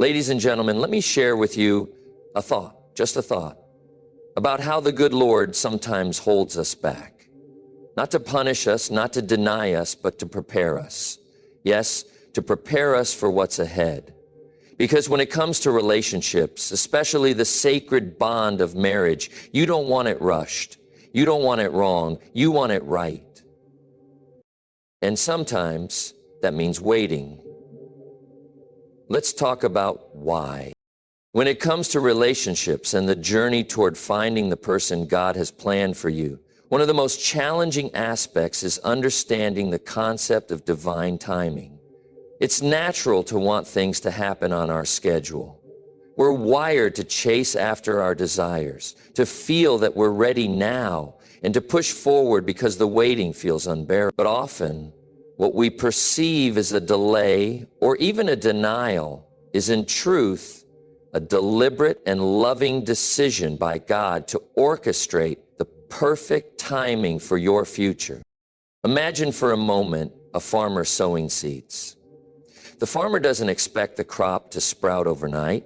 Ladies and gentlemen, let me share with you a thought, just a thought, about how the good Lord sometimes holds us back. Not to punish us, not to deny us, but to prepare us. Yes, to prepare us for what's ahead. Because when it comes to relationships, especially the sacred bond of marriage, you don't want it rushed. You don't want it wrong. You want it right. And sometimes that means waiting. Let's talk about why. When it comes to relationships and the journey toward finding the person God has planned for you, one of the most challenging aspects is understanding the concept of divine timing. It's natural to want things to happen on our schedule. We're wired to chase after our desires, to feel that we're ready now, and to push forward because the waiting feels unbearable. But often, what we perceive as a delay or even a denial is in truth a deliberate and loving decision by God to orchestrate the perfect timing for your future. Imagine for a moment a farmer sowing seeds. The farmer doesn't expect the crop to sprout overnight.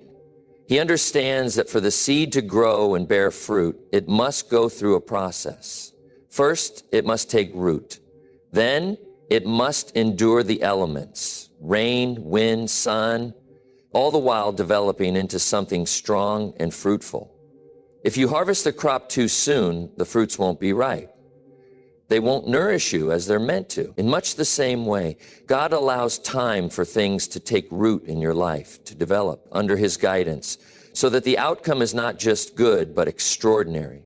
He understands that for the seed to grow and bear fruit, it must go through a process. First, it must take root. Then, it must endure the elements, rain, wind, sun, all the while developing into something strong and fruitful. If you harvest the crop too soon, the fruits won't be ripe. They won't nourish you as they're meant to. In much the same way, God allows time for things to take root in your life, to develop under His guidance, so that the outcome is not just good, but extraordinary.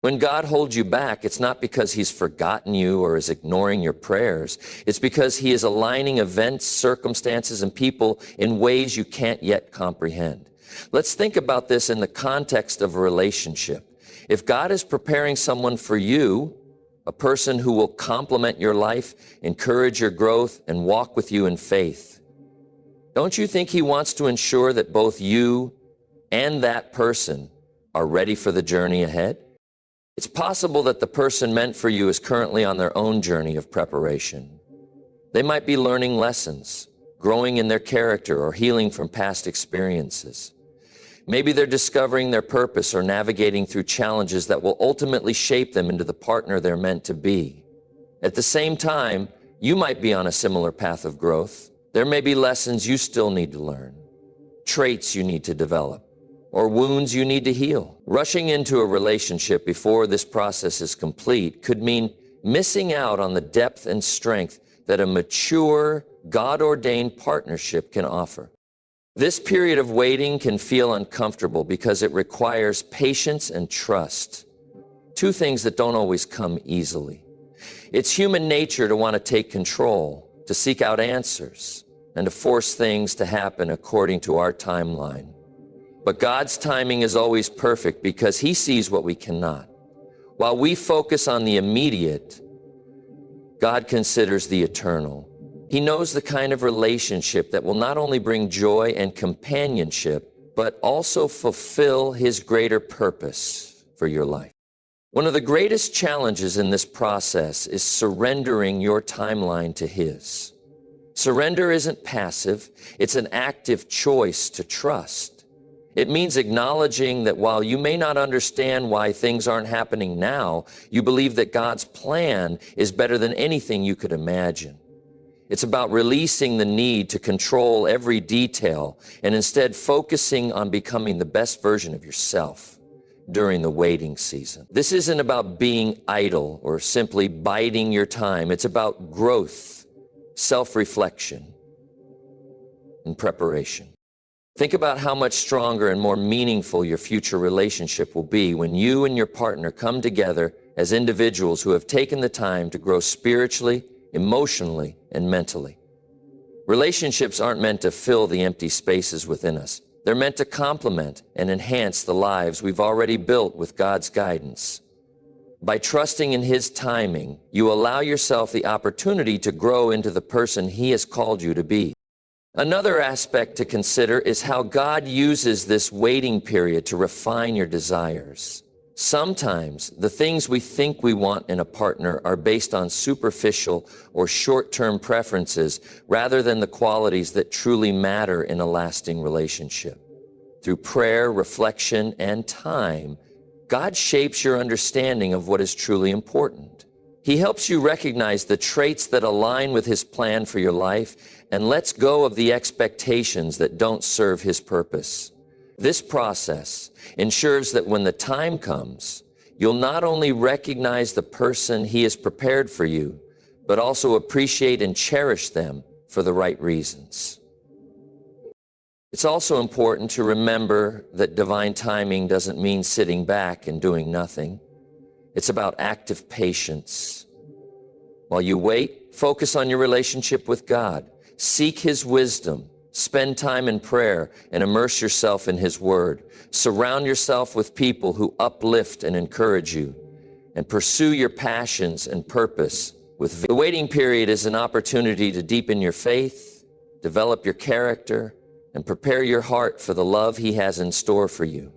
When God holds you back, it's not because He's forgotten you or is ignoring your prayers. It's because He is aligning events, circumstances, and people in ways you can't yet comprehend. Let's think about this in the context of a relationship. If God is preparing someone for you, a person who will complement your life, encourage your growth, and walk with you in faith, don't you think He wants to ensure that both you and that person are ready for the journey ahead? It's possible that the person meant for you is currently on their own journey of preparation. They might be learning lessons, growing in their character, or healing from past experiences. Maybe they're discovering their purpose or navigating through challenges that will ultimately shape them into the partner they're meant to be. At the same time, you might be on a similar path of growth. There may be lessons you still need to learn, traits you need to develop, or wounds you need to heal. Rushing into a relationship before this process is complete could mean missing out on the depth and strength that a mature, God-ordained partnership can offer. This period of waiting can feel uncomfortable because it requires patience and trust, two things that don't always come easily. It's human nature to want to take control, to seek out answers, and to force things to happen according to our timeline. But God's timing is always perfect because He sees what we cannot. While we focus on the immediate, God considers the eternal. He knows the kind of relationship that will not only bring joy and companionship, but also fulfill His greater purpose for your life. One of the greatest challenges in this process is surrendering your timeline to His. Surrender isn't passive, it's an active choice to trust. It means acknowledging that while you may not understand why things aren't happening now, you believe that God's plan is better than anything you could imagine. It's about releasing the need to control every detail and instead focusing on becoming the best version of yourself during the waiting season. This isn't about being idle or simply biding your time. It's about growth, self-reflection, and preparation. Think about how much stronger and more meaningful your future relationship will be when you and your partner come together as individuals who have taken the time to grow spiritually, emotionally, and mentally. Relationships aren't meant to fill the empty spaces within us. They're meant to complement and enhance the lives we've already built with God's guidance. By trusting in His timing, you allow yourself the opportunity to grow into the person He has called you to be. Another aspect to consider is how God uses this waiting period to refine your desires. Sometimes the things we think we want in a partner are based on superficial or short-term preferences rather than the qualities that truly matter in a lasting relationship. Through prayer, reflection, and time, God shapes your understanding of what is truly important. He helps you recognize the traits that align with His plan for your life and lets go of the expectations that don't serve His purpose. This process ensures that when the time comes, you'll not only recognize the person He has prepared for you, but also appreciate and cherish them for the right reasons. It's also important to remember that divine timing doesn't mean sitting back and doing nothing. It's about active patience. While you wait, focus on your relationship with God. Seek His wisdom. Spend time in prayer and immerse yourself in His Word. Surround yourself with people who uplift and encourage you, and pursue your passions and purpose with the waiting period is an opportunity to deepen your faith, develop your character, and prepare your heart for the love He has in store for you.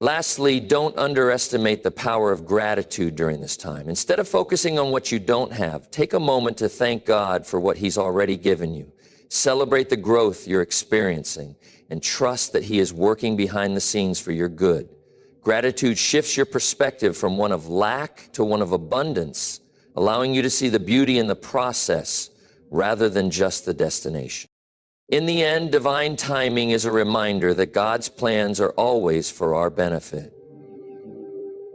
Lastly, don't underestimate the power of gratitude during this time. Instead of focusing on what you don't have, take a moment to thank God for what He's already given you. Celebrate the growth you're experiencing and trust that He is working behind the scenes for your good. Gratitude shifts your perspective from one of lack to one of abundance, allowing you to see the beauty in the process rather than just the destination. In the end, divine timing is a reminder that God's plans are always for our benefit.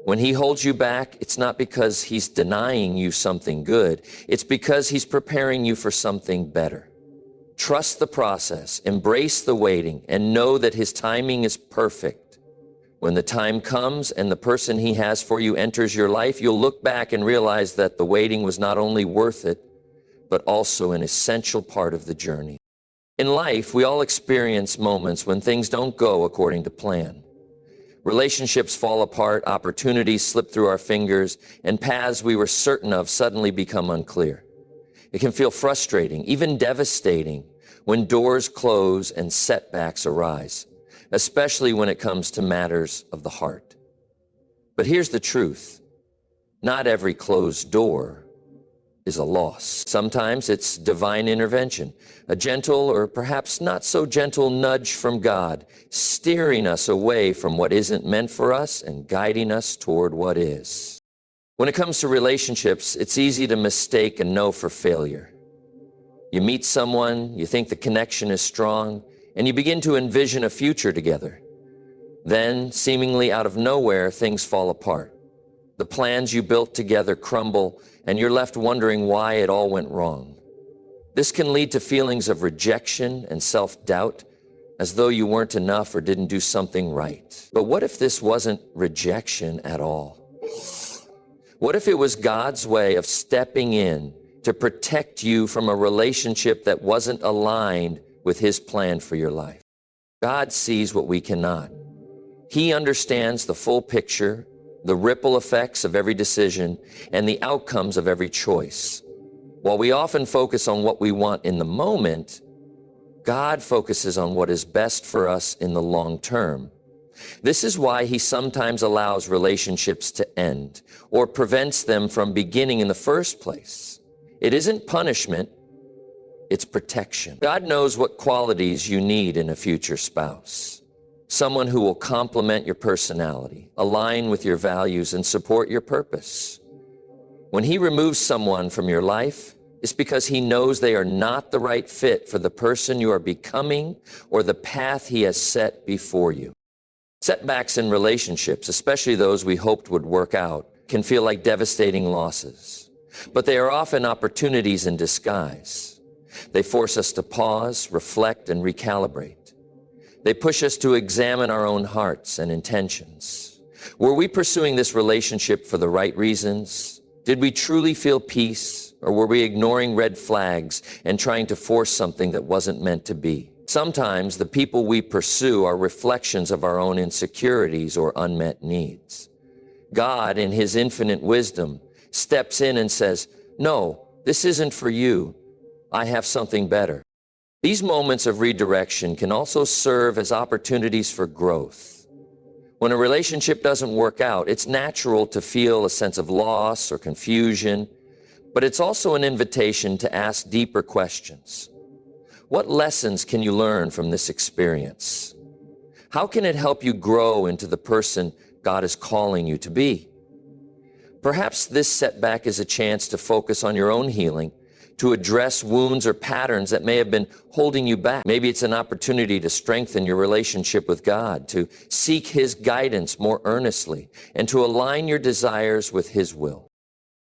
When He holds you back, it's not because He's denying you something good. It's because He's preparing you for something better. Trust the process, embrace the waiting, and know that His timing is perfect. When the time comes and the person He has for you enters your life, you'll look back and realize that the waiting was not only worth it, but also an essential part of the journey. In life, we all experience moments when things don't go according to plan. Relationships fall apart, opportunities slip through our fingers, and paths we were certain of suddenly become unclear. It can feel frustrating, even devastating, when doors close and setbacks arise, especially when it comes to matters of the heart. But here's the truth. Not every closed door is a loss. Sometimes it's divine intervention, a gentle or perhaps not so gentle nudge from God, steering us away from what isn't meant for us and guiding us toward what is. When it comes to relationships, it's easy to mistake a no for failure. You meet someone, you think the connection is strong, and you begin to envision a future together. Then, seemingly out of nowhere, things fall apart. The plans you built together crumble, and you're left wondering why it all went wrong. This can lead to feelings of rejection and self-doubt, as though you weren't enough or didn't do something right. But what if this wasn't rejection at all? What if it was God's way of stepping in to protect you from a relationship that wasn't aligned with His plan for your life? God sees what we cannot. He understands the full picture, the ripple effects of every decision, and the outcomes of every choice. While we often focus on what we want in the moment, God focuses on what is best for us in the long term. This is why He sometimes allows relationships to end or prevents them from beginning in the first place. It isn't punishment, it's protection. God knows what qualities you need in a future spouse. Someone who will complement your personality, align with your values, and support your purpose. When He removes someone from your life, it's because He knows they are not the right fit for the person you are becoming or the path He has set before you. Setbacks in relationships, especially those we hoped would work out, can feel like devastating losses. But they are often opportunities in disguise. They force us to pause, reflect, and recalibrate. They push us to examine our own hearts and intentions. Were we pursuing this relationship for the right reasons? Did we truly feel peace, or were we ignoring red flags and trying to force something that wasn't meant to be? Sometimes the people we pursue are reflections of our own insecurities or unmet needs. God, in His infinite wisdom, steps in and says, "No, this isn't for you. I have something better." These moments of redirection can also serve as opportunities for growth. When a relationship doesn't work out, it's natural to feel a sense of loss or confusion, but it's also an invitation to ask deeper questions. What lessons can you learn from this experience? How can it help you grow into the person God is calling you to be? Perhaps this setback is a chance to focus on your own healing, to address wounds or patterns that may have been holding you back. Maybe it's an opportunity to strengthen your relationship with God, to seek His guidance more earnestly, and to align your desires with His will.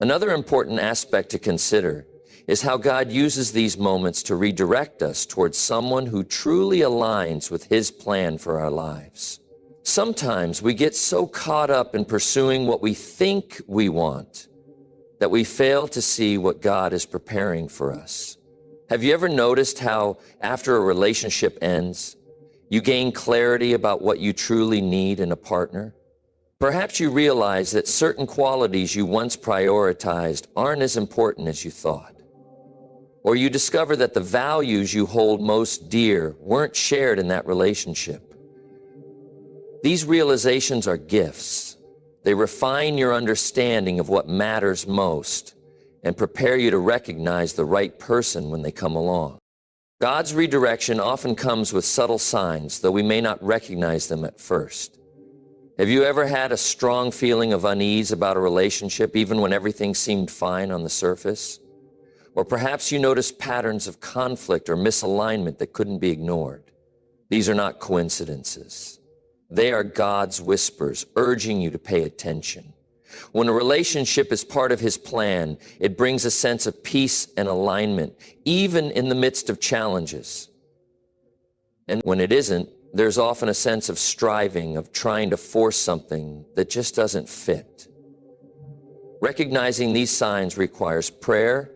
Another important aspect to consider is how God uses these moments to redirect us towards someone who truly aligns with His plan for our lives. Sometimes we get so caught up in pursuing what we think we want that we fail to see what God is preparing for us. Have you ever noticed how after a relationship ends, you gain clarity about what you truly need in a partner? Perhaps you realize that certain qualities you once prioritized aren't as important as you thought. Or you discover that the values you hold most dear weren't shared in that relationship. These realizations are gifts. They refine your understanding of what matters most and prepare you to recognize the right person when they come along. God's redirection often comes with subtle signs, though we may not recognize them at first. Have you ever had a strong feeling of unease about a relationship, even when everything seemed fine on the surface? Or perhaps you noticed patterns of conflict or misalignment that couldn't be ignored. These are not coincidences. They are God's whispers urging you to pay attention. When a relationship is part of His plan, it brings a sense of peace and alignment, even in the midst of challenges. And when it isn't, there's often a sense of striving, of trying to force something that just doesn't fit. Recognizing these signs requires prayer,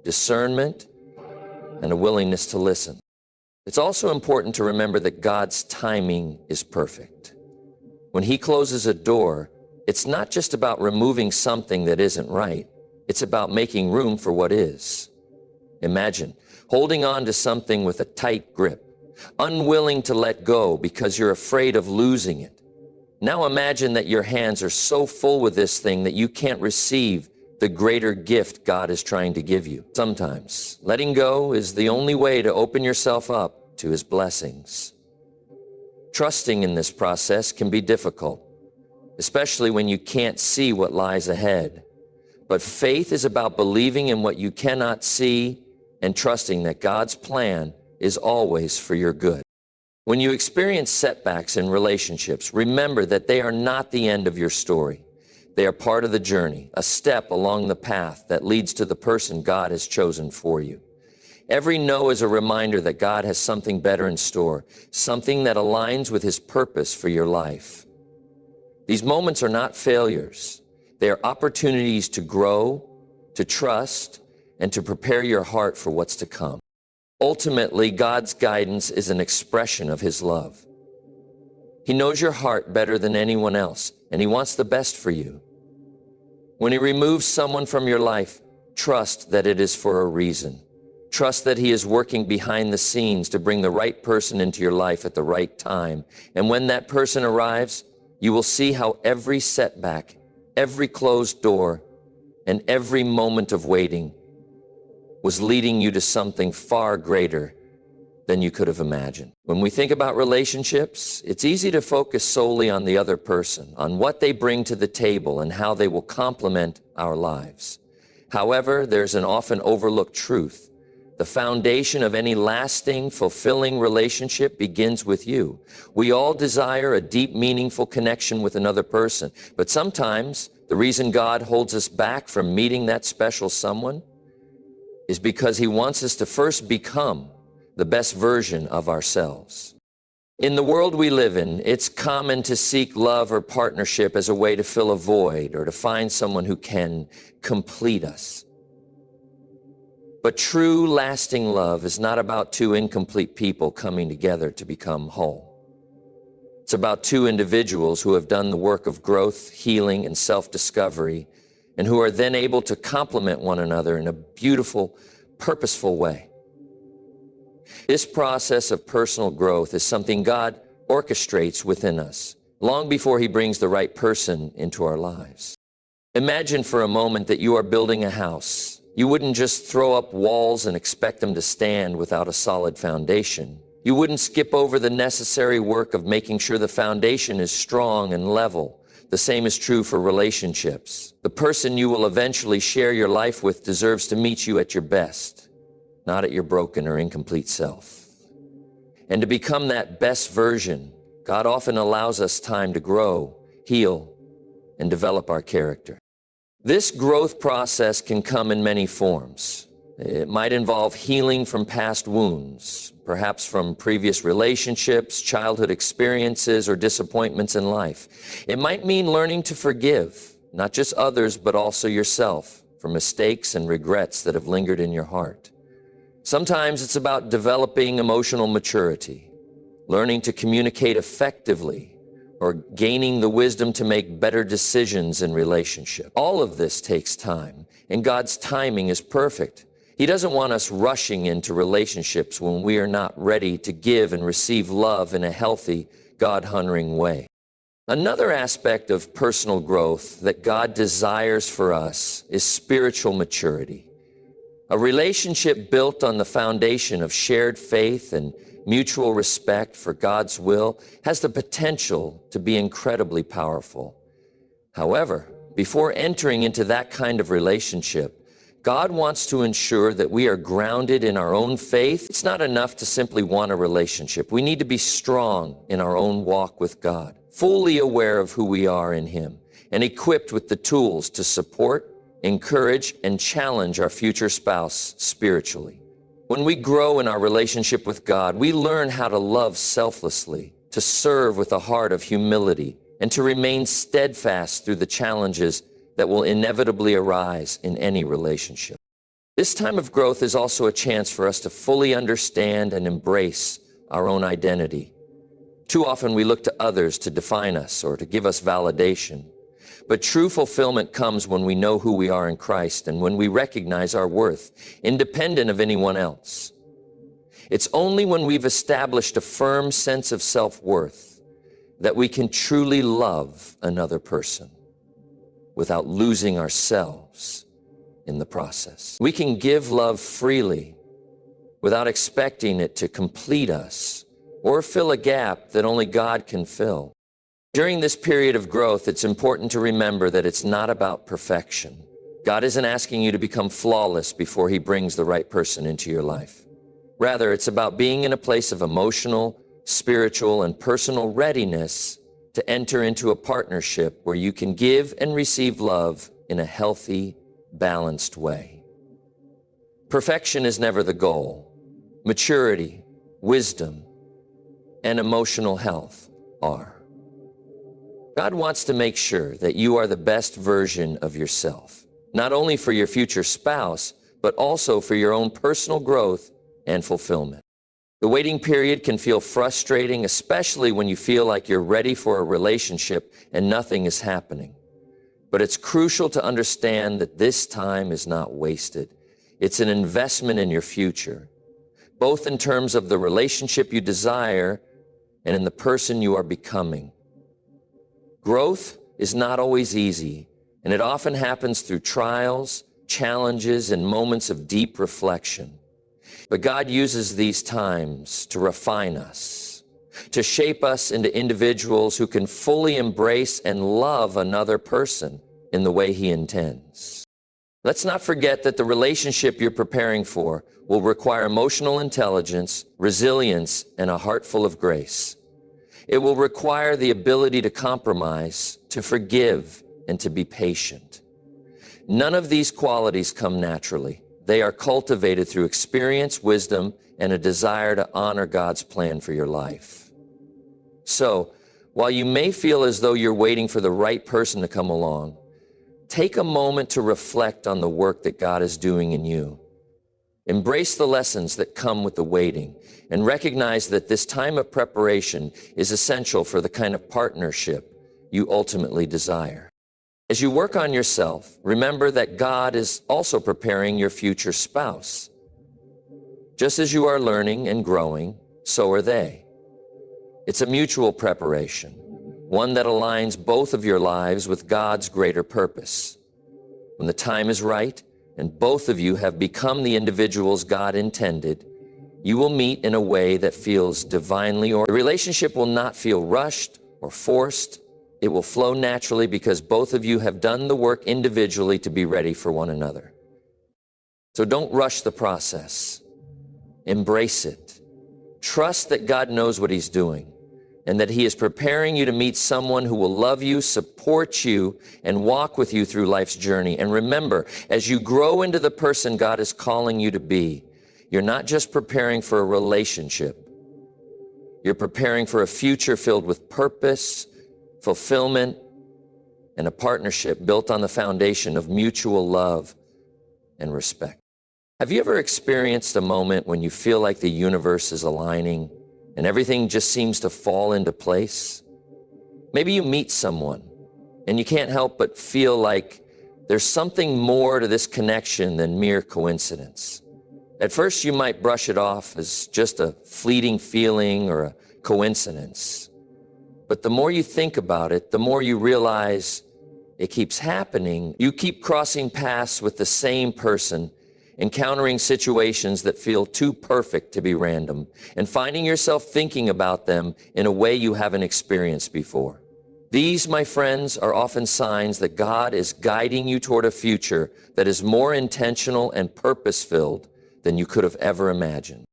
discernment, and a willingness to listen. It's also important to remember that God's timing is perfect. When He closes a door, it's not just about removing something that isn't right. It's about making room for what is. Imagine holding on to something with a tight grip, unwilling to let go because you're afraid of losing it. Now imagine that your hands are so full with this thing that you can't receive the greater gift God is trying to give you. Sometimes letting go is the only way to open yourself up to His blessings. Trusting in this process can be difficult, especially when you can't see what lies ahead. But faith is about believing in what you cannot see and trusting that God's plan is always for your good. When you experience setbacks in relationships, remember that they are not the end of your story. They are part of the journey, a step along the path that leads to the person God has chosen for you. Every no is a reminder that God has something better in store, something that aligns with His purpose for your life. These moments are not failures. They are opportunities to grow, to trust, and to prepare your heart for what's to come. Ultimately, God's guidance is an expression of His love. He knows your heart better than anyone else, and He wants the best for you. When He removes someone from your life, trust that it is for a reason. Trust that He is working behind the scenes to bring the right person into your life at the right time. And when that person arrives, you will see how every setback, every closed door, and every moment of waiting was leading you to something far greater than you could have imagined. When we think about relationships, it's easy to focus solely on the other person, on what they bring to the table and how they will complement our lives. However, there's an often overlooked truth. The foundation of any lasting, fulfilling relationship begins with you. We all desire a deep, meaningful connection with another person, but sometimes the reason God holds us back from meeting that special someone is because He wants us to first become the best version of ourselves. In the world we live in, it's common to seek love or partnership as a way to fill a void or to find someone who can complete us. But true, lasting love is not about two incomplete people coming together to become whole. It's about two individuals who have done the work of growth, healing, and self-discovery, and who are then able to complement one another in a beautiful, purposeful way. This process of personal growth is something God orchestrates within us, long before he brings the right person into our lives. Imagine for a moment that you are building a house. You wouldn't just throw up walls and expect them to stand without a solid foundation. You wouldn't skip over the necessary work of making sure the foundation is strong and level. The same is true for relationships. The person you will eventually share your life with deserves to meet you at your best, not at your broken or incomplete self. And to become that best version, God often allows us time to grow, heal, and develop our character. This growth process can come in many forms. It might involve healing from past wounds, perhaps from previous relationships, childhood experiences, or disappointments in life. It might mean learning to forgive, not just others, but also yourself, for mistakes and regrets that have lingered in your heart. Sometimes it's about developing emotional maturity, learning to communicate effectively, or gaining the wisdom to make better decisions in relationship. All of this takes time, and God's timing is perfect. He doesn't want us rushing into relationships when we are not ready to give and receive love in a healthy, God-honoring way. Another aspect of personal growth that God desires for us is spiritual maturity. A relationship built on the foundation of shared faith and mutual respect for God's will has the potential to be incredibly powerful. However, before entering into that kind of relationship, God wants to ensure that we are grounded in our own faith. It's not enough to simply want a relationship. We need to be strong in our own walk with God, fully aware of who we are in Him, and equipped with the tools to support, encourage, and challenge our future spouse spiritually. When we grow in our relationship with God, we learn how to love selflessly, to serve with a heart of humility, and to remain steadfast through the challenges that will inevitably arise in any relationship. This time of growth is also a chance for us to fully understand and embrace our own identity. Too often we look to others to define us or to give us validation. But true fulfillment comes when we know who we are in Christ and when we recognize our worth, independent of anyone else. It's only when we've established a firm sense of self-worth that we can truly love another person without losing ourselves in the process. We can give love freely without expecting it to complete us or fill a gap that only God can fill. During this period of growth, it's important to remember that it's not about perfection. God isn't asking you to become flawless before He brings the right person into your life. Rather, it's about being in a place of emotional, spiritual, and personal readiness to enter into a partnership where you can give and receive love in a healthy, balanced way. Perfection is never the goal. Maturity, wisdom, and emotional health are. God wants to make sure that you are the best version of yourself, not only for your future spouse, but also for your own personal growth and fulfillment. The waiting period can feel frustrating, especially when you feel like you're ready for a relationship and nothing is happening. But it's crucial to understand that this time is not wasted. It's an investment in your future, both in terms of the relationship you desire and in the person you are becoming. Growth is not always easy, and it often happens through trials, challenges, and moments of deep reflection. But God uses these times to refine us, to shape us into individuals who can fully embrace and love another person in the way He intends. Let's not forget that the relationship you're preparing for will require emotional intelligence, resilience, and a heart full of grace. It will require the ability to compromise, to forgive, and to be patient. None of these qualities come naturally. They are cultivated through experience, wisdom, and a desire to honor God's plan for your life. So, while you may feel as though you're waiting for the right person to come along, take a moment to reflect on the work that God is doing in you. Embrace the lessons that come with the waiting and recognize that this time of preparation is essential for the kind of partnership you ultimately desire. As you work on yourself, remember that God is also preparing your future spouse. Just as you are learning and growing, so are they. It's a mutual preparation, one that aligns both of your lives with God's greater purpose. When the time is right and both of you have become the individuals God intended, you will meet in a way that feels divinely ordered. The relationship will not feel rushed or forced. It will flow naturally because both of you have done the work individually to be ready for one another. So don't rush the process. Embrace it. Trust that God knows what He's doing and that He is preparing you to meet someone who will love you, support you, and walk with you through life's journey. And remember, as you grow into the person God is calling you to be, you're not just preparing for a relationship. You're preparing for a future filled with purpose, fulfillment, and a partnership built on the foundation of mutual love and respect. Have you ever experienced a moment when you feel like the universe is aligning and everything just seems to fall into place? Maybe you meet someone and you can't help but feel like there's something more to this connection than mere coincidence. At first, you might brush it off as just a fleeting feeling or a coincidence. But the more you think about it, the more you realize it keeps happening. You keep crossing paths with the same person, encountering situations that feel too perfect to be random, and finding yourself thinking about them in a way you haven't experienced before. These, my friends, are often signs that God is guiding you toward a future that is more intentional and purpose-filled than you could have ever imagined.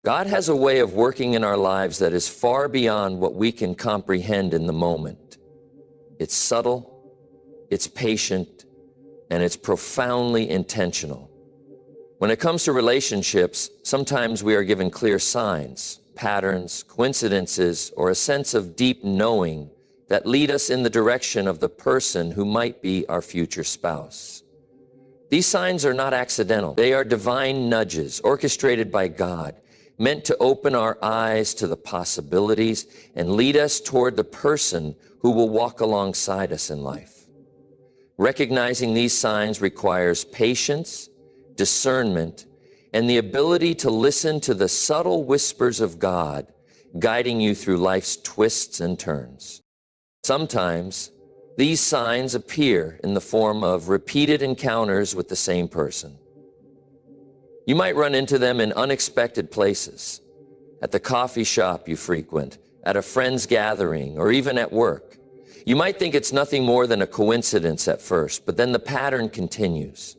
God has a way of working in our lives that is far beyond what we can comprehend in the moment. It's subtle, it's patient, and it's profoundly intentional. When it comes to relationships, sometimes we are given clear signs, patterns, coincidences, or a sense of deep knowing that lead us in the direction of the person who might be our future spouse. These signs are not accidental. They are divine nudges orchestrated by God, meant to open our eyes to the possibilities and lead us toward the person who will walk alongside us in life. Recognizing these signs requires patience, discernment, and the ability to listen to the subtle whispers of God guiding you through life's twists and turns. Sometimes these signs appear in the form of repeated encounters with the same person. You might run into them in unexpected places, at the coffee shop you frequent, at a friend's gathering, or even at work. You might think it's nothing more than a coincidence at first, but then the pattern continues.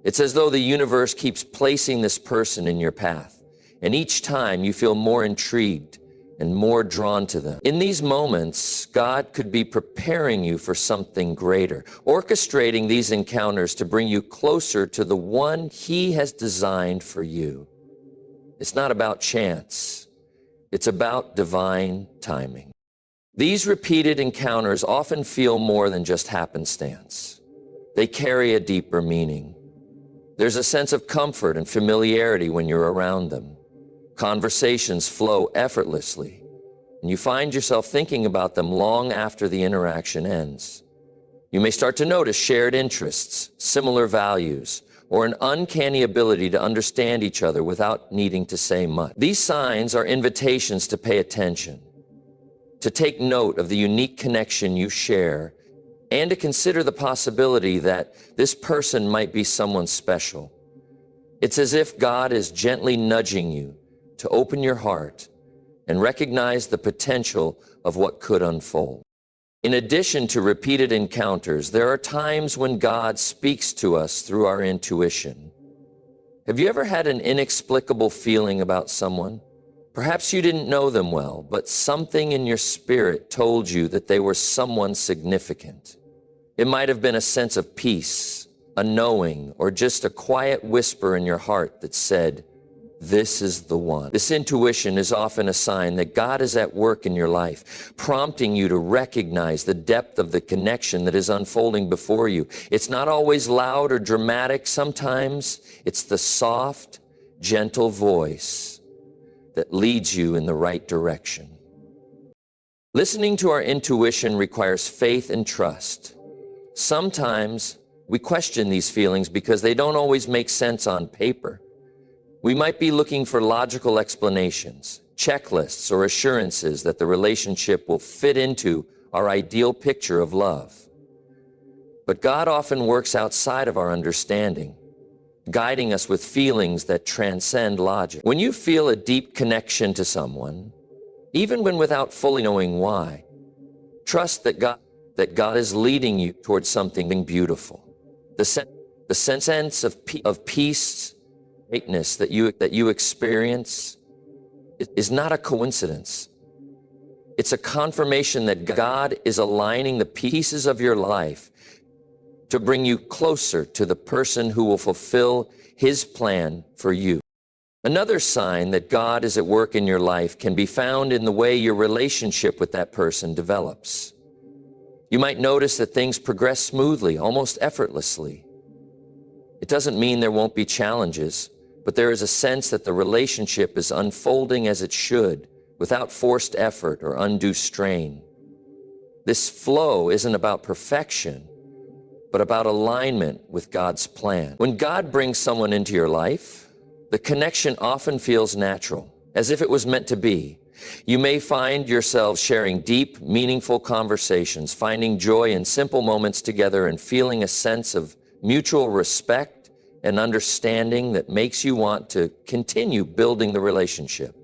It's as though the universe keeps placing this person in your path, and each time you feel more intrigued and more drawn to them. In these moments, God could be preparing you for something greater, orchestrating these encounters to bring you closer to the one He has designed for you. It's not about chance. It's about divine timing. These repeated encounters often feel more than just happenstance. They carry a deeper meaning. There's a sense of comfort and familiarity when you're around them. Conversations flow effortlessly, and you find yourself thinking about them long after the interaction ends. You may start to notice shared interests, similar values, or an uncanny ability to understand each other without needing to say much. These signs are invitations to pay attention, to take note of the unique connection you share, and to consider the possibility that this person might be someone special. It's as if God is gently nudging you to open your heart and recognize the potential of what could unfold. In addition to repeated encounters, there are times when God speaks to us through our intuition. Have you ever had an inexplicable feeling about someone? Perhaps you didn't know them well, but something in your spirit told you that they were someone significant. It might have been a sense of peace, a knowing, or just a quiet whisper in your heart that said, "This is the one." This intuition is often a sign that God is at work in your life, prompting you to recognize the depth of the connection that is unfolding before you. It's not always loud or dramatic. Sometimes it's the soft, gentle voice that leads you in the right direction. Listening to our intuition requires faith and trust. Sometimes we question these feelings because they don't always make sense on paper. We might be looking for logical explanations, checklists, or assurances that the relationship will fit into our ideal picture of love. But God often works outside of our understanding, guiding us with feelings that transcend logic. When you feel a deep connection to someone, even when without fully knowing why, trust that God is leading you towards something beautiful. The sense of peace, greatness that you experience is not a coincidence. It's a confirmation that God is aligning the pieces of your life to bring you closer to the person who will fulfill His plan for you. Another sign that God is at work in your life can be found in the way your relationship with that person develops. You might notice that things progress smoothly, almost effortlessly. It doesn't mean there won't be challenges, but there is a sense that the relationship is unfolding as it should, without forced effort or undue strain. This flow isn't about perfection, but about alignment with God's plan. When God brings someone into your life, the connection often feels natural, as if it was meant to be. You may find yourselves sharing deep, meaningful conversations, finding joy in simple moments together, and feeling a sense of mutual respect and understanding that makes you want to continue building the relationship.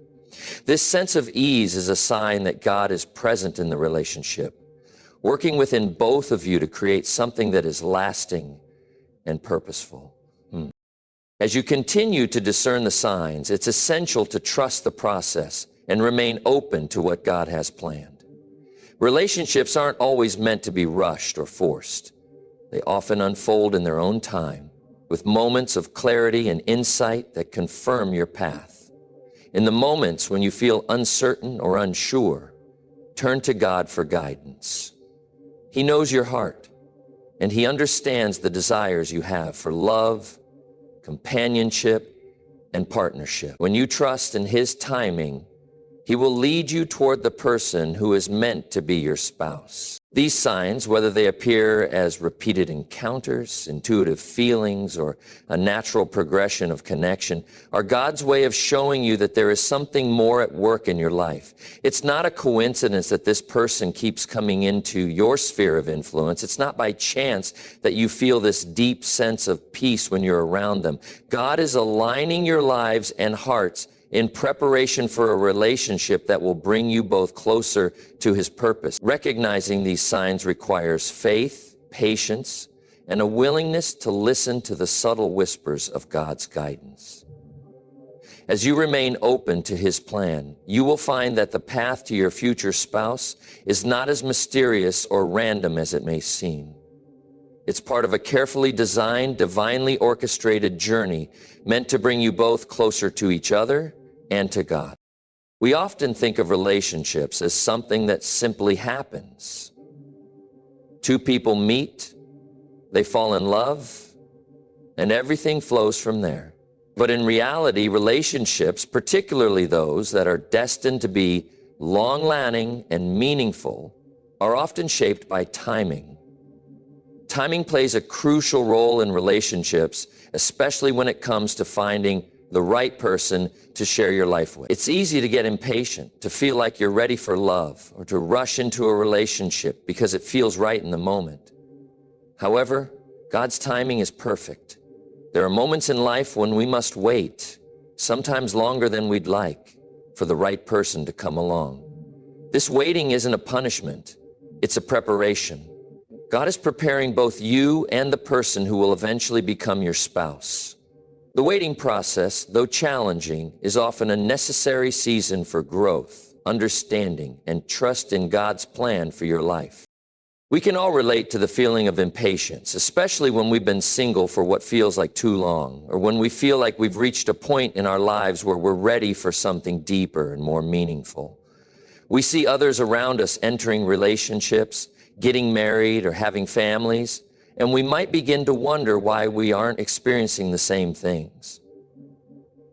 This sense of ease is a sign that God is present in the relationship, working within both of you to create something that is lasting and purposeful. As you continue to discern the signs, it's essential to trust the process and remain open to what God has planned. Relationships aren't always meant to be rushed or forced. They often unfold in their own time, with moments of clarity and insight that confirm your path. In the moments when you feel uncertain or unsure, turn to God for guidance. He knows your heart, and He understands the desires you have for love, companionship, and partnership. When you trust in His timing, He will lead you toward the person who is meant to be your spouse. These signs, whether they appear as repeated encounters, intuitive feelings, or a natural progression of connection, are God's way of showing you that there is something more at work in your life. It's not a coincidence that this person keeps coming into your sphere of influence. It's not by chance that you feel this deep sense of peace when you're around them. God is aligning your lives and hearts in preparation for a relationship that will bring you both closer to His purpose. Recognizing these signs requires faith, patience, and a willingness to listen to the subtle whispers of God's guidance. As you remain open to His plan, you will find that the path to your future spouse is not as mysterious or random as it may seem. It's part of a carefully designed, divinely orchestrated journey meant to bring you both closer to each other and to God. We often think of relationships as something that simply happens. Two people meet, they fall in love, and everything flows from there. But in reality, relationships, particularly those that are destined to be long-lasting and meaningful, are often shaped by timing. Timing plays a crucial role in relationships, especially when it comes to finding the right person to share your life with. It's easy to get impatient, to feel like you're ready for love, or to rush into a relationship because it feels right in the moment. However, God's timing is perfect. There are moments in life when we must wait, sometimes longer than we'd like, for the right person to come along. This waiting isn't a punishment, it's a preparation. God is preparing both you and the person who will eventually become your spouse. The waiting process, though challenging, is often a necessary season for growth, understanding, and trust in God's plan for your life. We can all relate to the feeling of impatience, especially when we've been single for what feels like too long, or when we feel like we've reached a point in our lives where we're ready for something deeper and more meaningful. We see others around us entering relationships, getting married, or having families, and we might begin to wonder why we aren't experiencing the same things.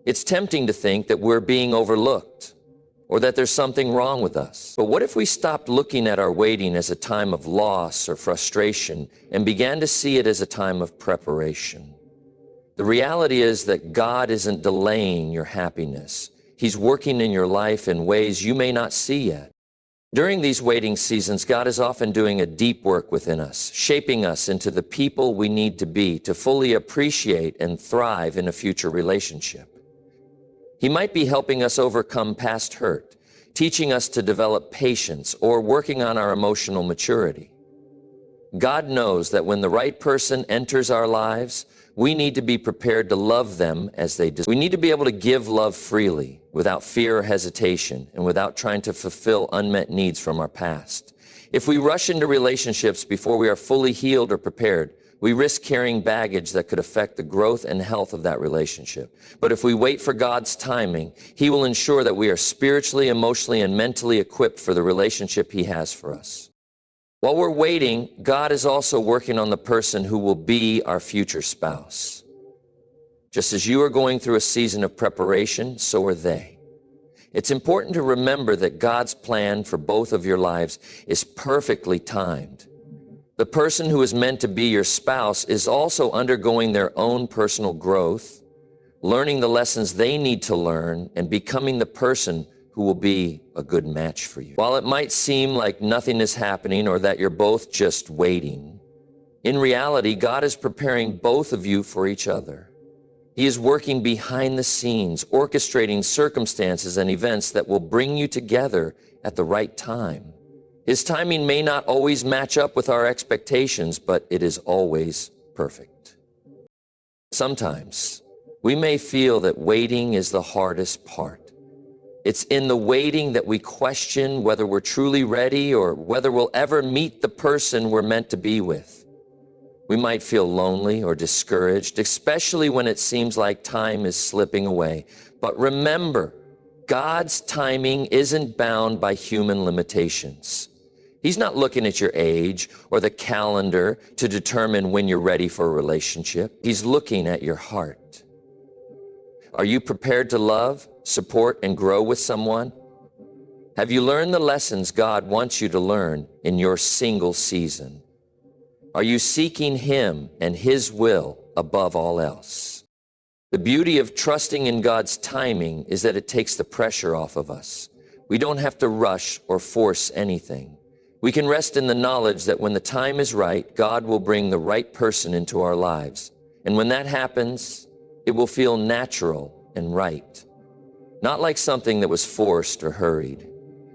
It's tempting to think that we're being overlooked or that there's something wrong with us. But what if we stopped looking at our waiting as a time of loss or frustration and began to see it as a time of preparation? The reality is that God isn't delaying your happiness. He's working in your life in ways you may not see yet. During these waiting seasons, God is often doing a deep work within us, shaping us into the people we need to be to fully appreciate and thrive in a future relationship. He might be helping us overcome past hurt, teaching us to develop patience, or working on our emotional maturity. God knows that when the right person enters our lives, we need to be prepared to love them as they deserve. We need to be able to give love freely, without fear or hesitation, and without trying to fulfill unmet needs from our past. If we rush into relationships before we are fully healed or prepared, we risk carrying baggage that could affect the growth and health of that relationship. But if we wait for God's timing, He will ensure that we are spiritually, emotionally, and mentally equipped for the relationship He has for us. While we're waiting, God is also working on the person who will be our future spouse. Just as you are going through a season of preparation, so are they. It's important to remember that God's plan for both of your lives is perfectly timed. The person who is meant to be your spouse is also undergoing their own personal growth, learning the lessons they need to learn, and becoming the person who will be a good match for you. While it might seem like nothing is happening or that you're both just waiting, in reality, God is preparing both of you for each other. He is working behind the scenes, orchestrating circumstances and events that will bring you together at the right time. His timing may not always match up with our expectations, but it is always perfect. Sometimes we may feel that waiting is the hardest part. It's in the waiting that we question whether we're truly ready or whether we'll ever meet the person we're meant to be with. We might feel lonely or discouraged, especially when it seems like time is slipping away. But remember, God's timing isn't bound by human limitations. He's not looking at your age or the calendar to determine when you're ready for a relationship. He's looking at your heart. Are you prepared to love, support, and grow with someone? Have you learned the lessons God wants you to learn in your single season? Are you seeking Him and His will above all else? The beauty of trusting in God's timing is that it takes the pressure off of us. We don't have to rush or force anything. We can rest in the knowledge that when the time is right, God will bring the right person into our lives. And when that happens, it will feel natural and right, not like something that was forced or hurried.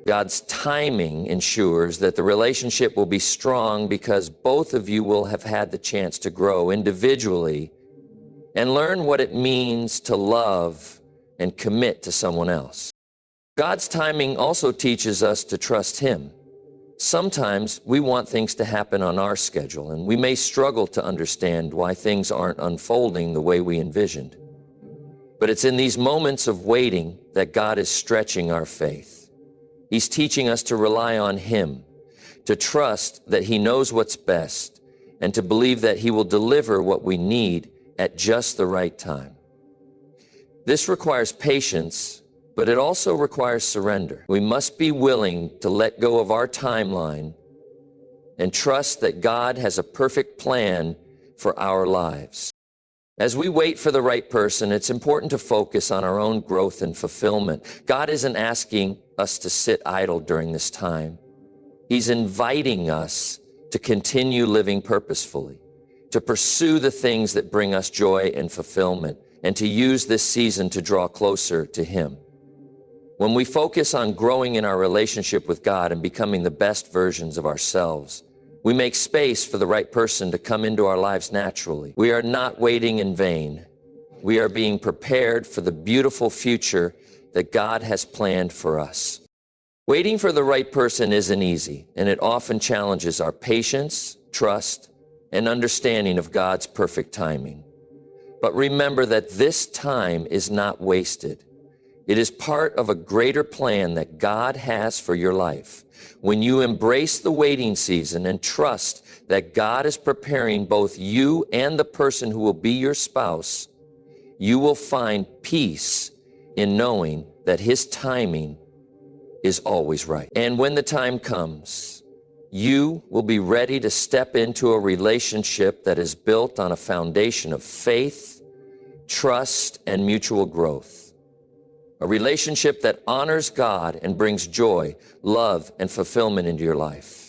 God's timing ensures that the relationship will be strong because both of you will have had the chance to grow individually and learn what it means to love and commit to someone else. God's timing also teaches us to trust Him. Sometimes we want things to happen on our schedule, and we may struggle to understand why things aren't unfolding the way we envisioned. But it's in these moments of waiting that God is stretching our faith. He's teaching us to rely on Him, to trust that He knows what's best, and to believe that He will deliver what we need at just the right time. This requires patience, but it also requires surrender. We must be willing to let go of our timeline and trust that God has a perfect plan for our lives. As we wait for the right person, it's important to focus on our own growth and fulfillment. God isn't asking us to sit idle during this time. He's inviting us to continue living purposefully, to pursue the things that bring us joy and fulfillment, and to use this season to draw closer to Him. When we focus on growing in our relationship with God and becoming the best versions of ourselves, we make space for the right person to come into our lives naturally. We are not waiting in vain. We are being prepared for the beautiful future that God has planned for us. Waiting for the right person isn't easy, and it often challenges our patience, trust, and understanding of God's perfect timing. But remember that this time is not wasted. It is part of a greater plan that God has for your life. When you embrace the waiting season and trust that God is preparing both you and the person who will be your spouse, you will find peace in knowing that His timing is always right. And when the time comes, you will be ready to step into a relationship that is built on a foundation of faith, trust, and mutual growth. a relationship that honors God and brings joy, love, and fulfillment into your life.